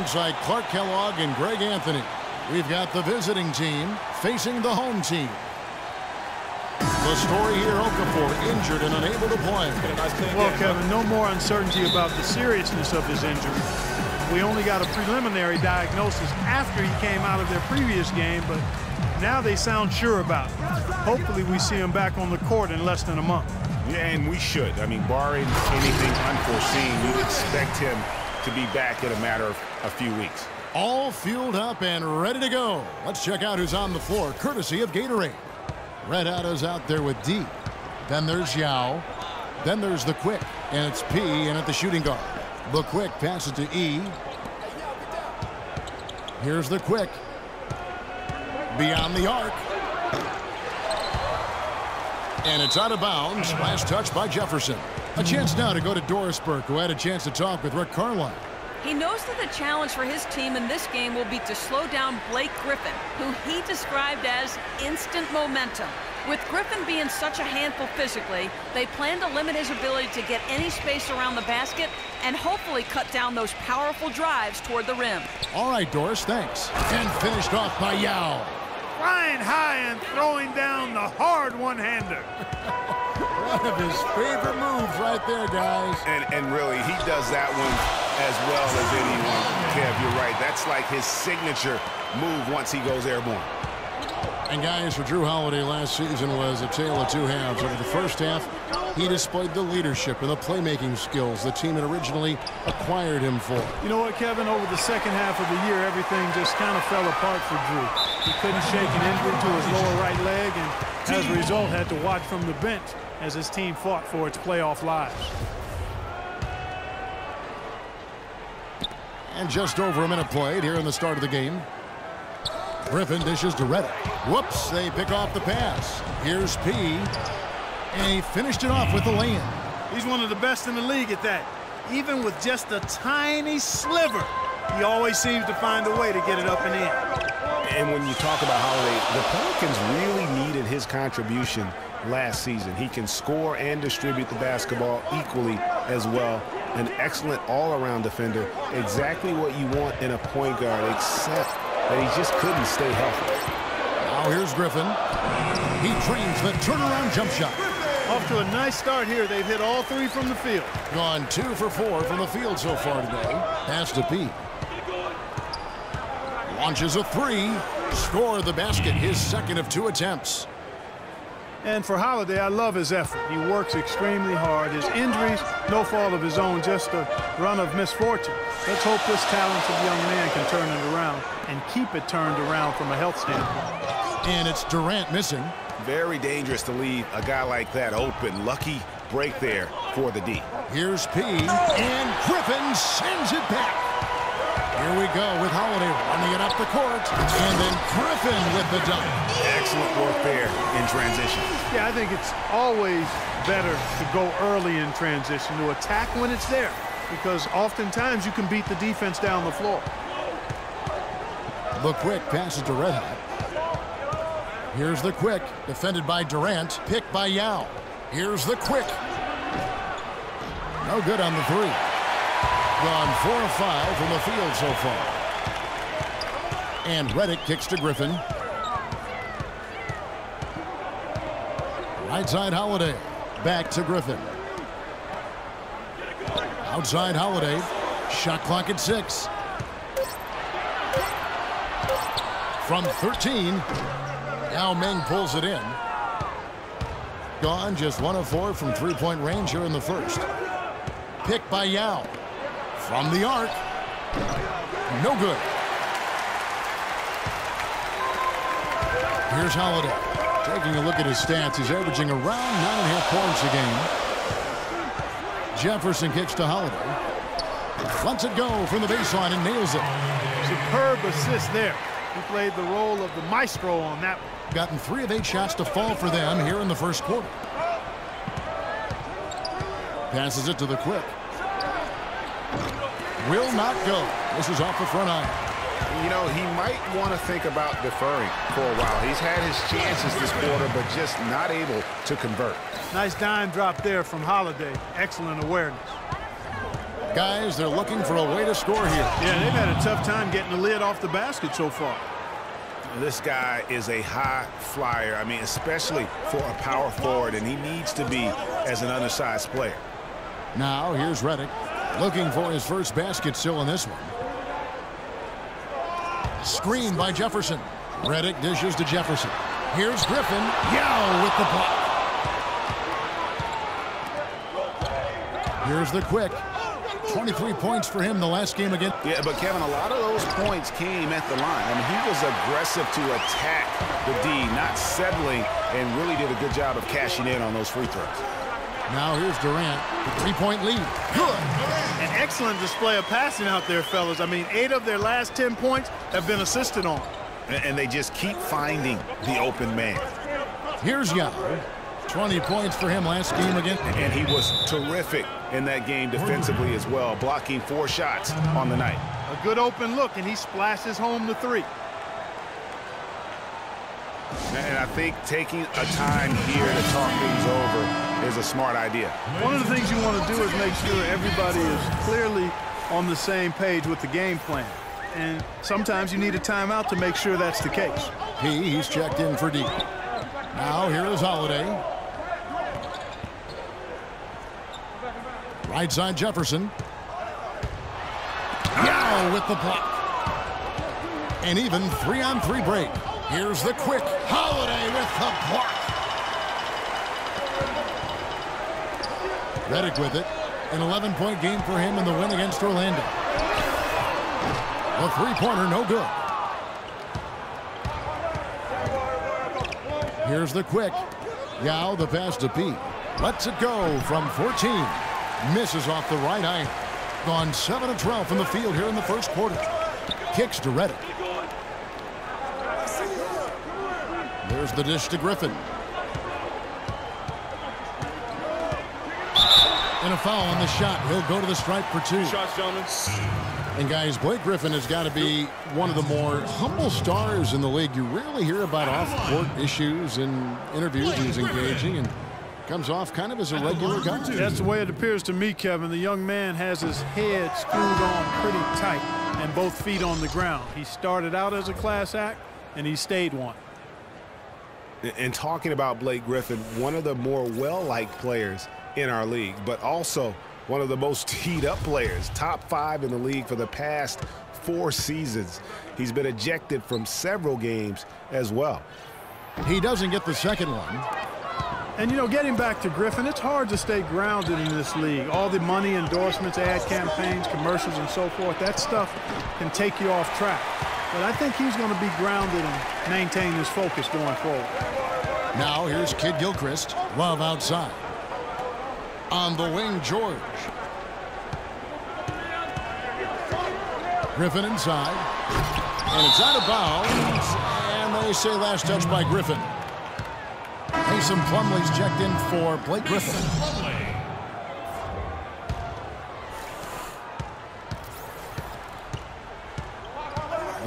alongside Clark Kellogg and Greg Anthony. We've got the visiting team facing the home team. The story here, Okafor injured and unable to play. Well, Kevin, no more uncertainty about the seriousness of his injury. We only got a preliminary diagnosis after he came out of their previous game, but now they sound sure about it. Hopefully we see him back on the court in less than a month. Yeah, and we should. I mean, barring anything unforeseen, we'd expect him to be back in a matter of a few weeks. All fueled up and ready to go. Let's check out who's on the floor, courtesy of Gatorade. Red Auto's out there with D. Then there's Yao. Then there's the Quick, and it's P in at the shooting guard. The Quick passes to E. Here's the Quick. Beyond the arc. And it's out of bounds. Last touch by Jefferson. A chance now to go to Doris Burke, who had a chance to talk with Rick Carlisle. He knows that the challenge for his team in this game will be to slow down Blake Griffin, who he described as instant momentum. With Griffin being such a handful physically, they plan to limit his ability to get any space around the basket and hopefully cut down those powerful drives toward the rim. All right, Doris, thanks. And finished off by Yao. Flying high and throwing down the hard one-hander. One of his favorite moves right there, guys. And really, he does that one as well as anyone. Kev, you're right. That's like his signature move once he goes airborne. And guys, for Drew Holiday, last season was a tale of two halves. Over the first half, he displayed the leadership and the playmaking skills the team had originally acquired him for. You know what, Kevin? Over the second half of the year, everything just kind of fell apart for Drew. He couldn't shake an injury to his lower right leg, and as a result, had to watch from the bench as his team fought for its playoff lives. And just over a minute played here in the start of the game. Griffin dishes to Reddick. Whoops, they pick off the pass. Here's P. And he finished it off with the lay-in. He's one of the best in the league at that. Even with just a tiny sliver, he always seems to find a way to get it up and in. And when you talk about Holiday, the Pelicans really needed his contribution last season. He can score and distribute the basketball equally as well. An excellent all-around defender. Exactly what you want in a point guard, except that he just couldn't stay healthy. Now here's Griffin. He trains the turnaround jump shot. Off to a nice start here. They've hit all three from the field. Gone 2 for 4 from the field so far today. Pass to P. Launches a three. Score the basket, his second of 2 attempts. And for Holiday, I love his effort. He works extremely hard. His injuries, no fault of his own, just a run of misfortune. Let's hope this talented young man can turn it around and keep it turned around from a health standpoint. And it's Durant missing. Very dangerous to leave a guy like that open. Lucky break there for the D. Here's P. And Griffin sends it back. Here we go with Holiday running it up the court. And then Griffin with the dunk. Excellent work there in transition. Yeah, I think it's always better to go early in transition, to attack when it's there, because oftentimes you can beat the defense down the floor. The Quick passes to Red Hot. Here's the Quick, defended by Durant, picked by Yao. Here's the Quick. No good on the three. Gone 4 of 5 from the field so far. And Reddick kicks to Griffin. Right side Holiday. Back to Griffin. Outside Holiday. Shot clock at 6. From 13. Now Meng pulls it in. Gone just 1 of 4 from three-point range here in the first. Picked by Yao. From the arc. No good. Here's Holiday. Taking a look at his stats, he's averaging around 9.5 points a game. Jefferson kicks to Holiday. Lets it go from the baseline and nails it. Superb assist there. He played the role of the maestro on that one. Gotten 3 of 8 shots to fall for them here in the first quarter. Passes it to the Quick. Will not go. This is off the front iron. You know, he might want to think about deferring for a while. He's had his chances this quarter, but just not able to convert. Nice dime drop there from Holiday. Excellent awareness. Guys, they're looking for a way to score here. Yeah, they've had a tough time getting the lid off the basket so far. This guy is a high flyer. I mean, especially for a power forward, and he needs to be as an undersized player. Now, here's Redick looking for his first basket still in this one. Screen by Jefferson. Redick dishes to Jefferson. Here's Griffin. Yao with the block. Here's the quick. 23 points for him the last game again. Yeah, but Kevin, a lot of those points came at the line. I mean, he was aggressive to attack the D, not settling, and really did a good job of cashing in on those free throws. Now here's Durant. The three-point lead. Good. An excellent display of passing out there, fellas. I mean, 8 of their last 10 points have been assisted on. And they just keep finding the open man. Here's Yao. 20 points for him last game again. And he was terrific in that game defensively as well, blocking 4 shots on the night. A good open look, and he splashes home the 3. And I think taking a time here to talk things over is a smart idea. One of the things you want to do is make sure everybody is clearly on the same page with the game plan. And sometimes you need a timeout to make sure that's the case. He's checked in for D. Now here is Holiday. Right side Jefferson. Yao with the block. And even 3-on-3 break. Here's the quick. Holiday with the block. Redick with it. An 11-point game for him in the win against Orlando. The three-pointer, no good. Here's the quick. Yao, the pass to P. Lets it go from 14. Misses off the right eye. Gone 7 of 12 from the field here in the first quarter. Kicks to Redick. There's the dish to Griffin. And a foul on the shot. He'll go to the stripe for 2. Shots, gentlemen. And guys, Blake Griffin has got to be one of the more humble stars in the league. You rarely hear about off-court issues in interviews. He's engaging and comes off kind of as a regular guy. That's the way it appears to me, Kevin. The young man has his head screwed on pretty tight and both feet on the ground. He started out as a class act, and he stayed one. And talking about Blake Griffin, one of the more well-liked players in our league, but also one of the most teed-up players, top 5 in the league for the past 4 seasons. He's been ejected from several games as well. He doesn't get the second one. And, you know, getting back to Griffin, it's hard to stay grounded in this league. All the money, endorsements, ad campaigns, commercials, and so forth, that stuff can take you off track. But I think he's going to be grounded and maintain his focus going forward. Now here's Kid Gilchrist. Love outside. On the wing, George. Griffin inside. And it's out of bounds. And they say last touch by Griffin. Mason Plumlee's checked in for Blake Griffin.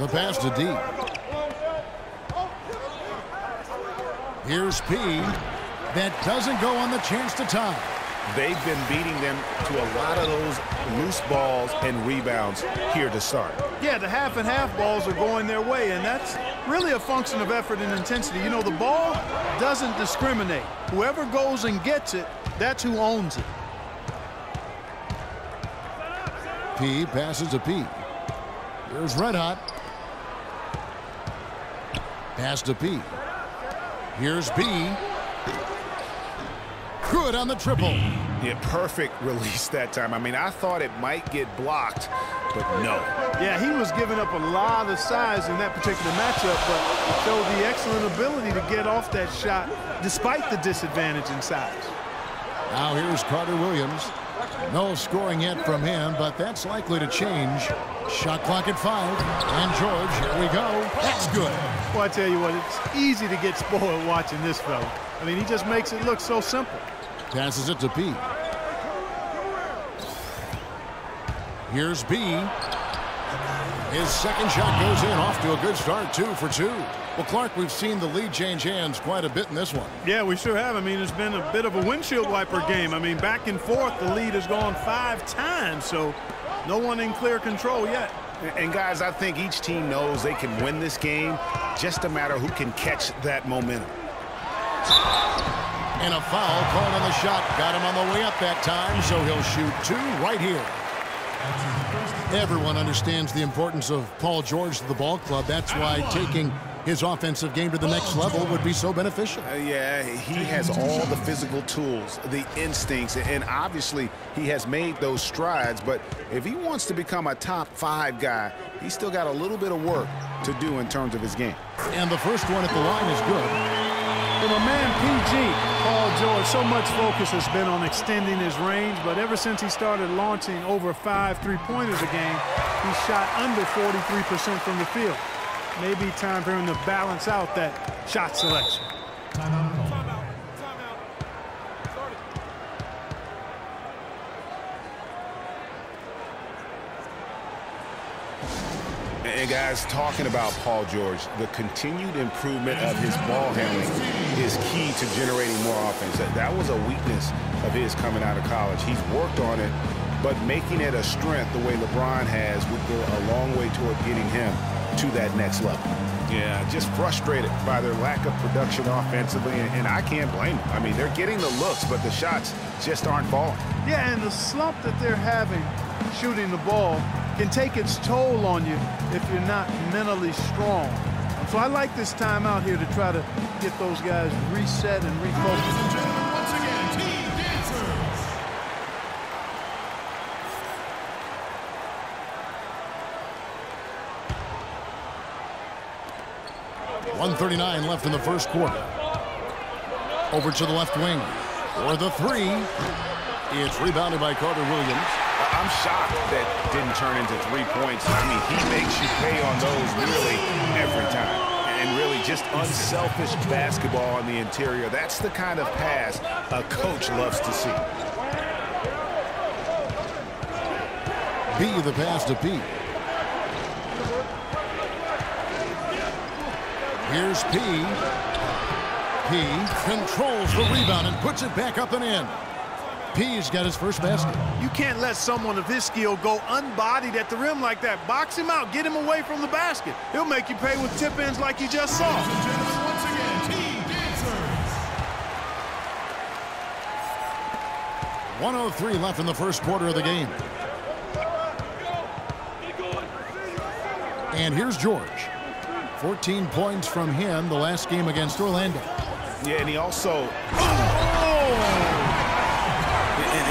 The pass to D. Here's P. That doesn't go on the chance to tie. They've been beating them to a lot of those loose balls and rebounds here to start. Yeah, the half and half balls are going their way, and that's really a function of effort and intensity. You know, the ball doesn't discriminate. Whoever goes and gets it, that's who owns it. P passes to P. Here's Red Hot. Pass to P. Here's B. Good on the triple. Yeah, perfect release that time. I mean, I thought it might get blocked, but no. Yeah, he was giving up a lot of size in that particular matchup, but showed the excellent ability to get off that shot despite the disadvantage in size. Now here's Carter Williams. No scoring yet from him, but that's likely to change. Shot clock at 5. And George, here we go. That's good. Well, I tell you what, it's easy to get spoiled watching this fella. I mean, he just makes it look so simple. Passes it to P. Here's B. His second shot goes in, off to a good start, 2 for 2. Well, Clark, we've seen the lead change hands quite a bit in this one. Yeah, we sure have. I mean, it's been a bit of a windshield wiper game. I mean, back and forth, the lead has gone 5 times, so no one in clear control yet. And, guys, I think each team knows they can win this game, just a matter who can catch that momentum. And a foul called on the shot. Got him on the way up that time, so he'll shoot 2 right here. Everyone understands the importance of Paul George to the ball club. That's why taking his offensive game to the next level would be so beneficial. Yeah, he has all the physical tools, the instincts, and obviously he has made those strides. But if he wants to become a top 5 guy, he's still got a little bit of work to do in terms of his game. And the first one at the line is good. From a man, PG, Paul George, so much focus has been on extending his range, but ever since he started launching over 5 3-pointers a game, he shot under 43% from the field. Maybe time for him to balance out that shot selection. And guys, talking about Paul George, the continued improvement of his ball handling is key to generating more offense. That was a weakness of his coming out of college. He's worked on it, but making it a strength the way LeBron has would go a long way toward getting him to that next level. Yeah, just frustrated by their lack of production offensively, and I can't blame them. I mean, they're getting the looks, but the shots just aren't falling. Yeah, and the slump that they're having shooting the ball can take its toll on you if you're not mentally strong. So I like this time out here to try to get those guys reset and refocused. Once again, team dancers. 1:39 left in the first quarter. Over to the left wing for the 3. It's rebounded by Carter Williams. I'm shocked that didn't turn into 3 points. I mean, he makes you pay on those nearly every time. And really just unselfish basketball on the interior. That's the kind of pass a coach loves to see. B, the pass to P. Here's P. P controls the rebound and puts it back up and in. P's got his first basket. You can't let someone of his skill go unbodied at the rim like that. Box him out. Get him away from the basket. He'll make you pay with tip-ins like you just saw. Once again, team dancers. 1:03 left in the first quarter of the game. And here's George. 14 points from him the last game against Orlando. Yeah, and he also...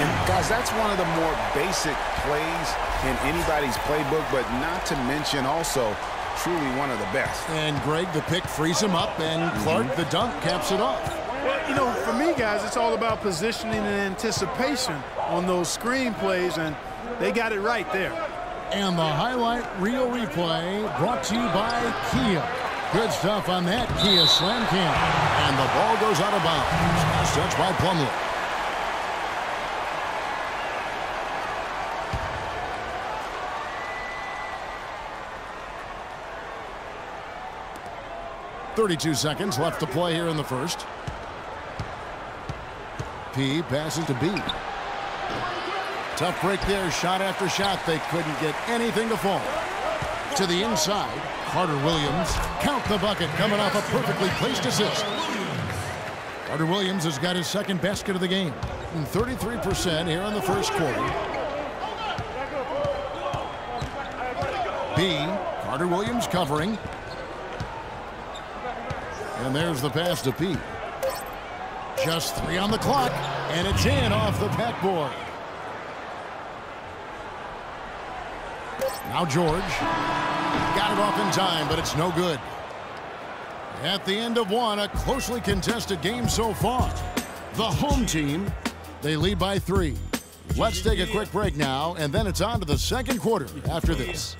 And guys, that's one of the more basic plays in anybody's playbook, but not to mention also truly one of the best. And Greg, the pick frees him up, and Clark, the dunk, caps it off. Well, you know, for me, guys, it's all about positioning and anticipation on those screen plays, and they got it right there. And the highlight reel replay brought to you by Kia. Good stuff on that Kia slam cam. And the ball goes out of bounds. Last touch by Plumlee. .32 seconds left to play here in the first. P passes to B. Tough break there, shot after shot. They couldn't get anything to fall. To the inside, Carter Williams. Count the bucket, coming off a perfectly placed assist. Carter Williams has got his second basket of the game. 33% here in the first quarter. B, Carter Williams covering. And there's the pass to P. Just 3 on the clock, and it's in off the backboard. Now George got it off in time, but it's no good. At the end of one, a closely contested game so far. The home team, they lead by 3. Let's take a quick break now, and then it's on to the second quarter after this.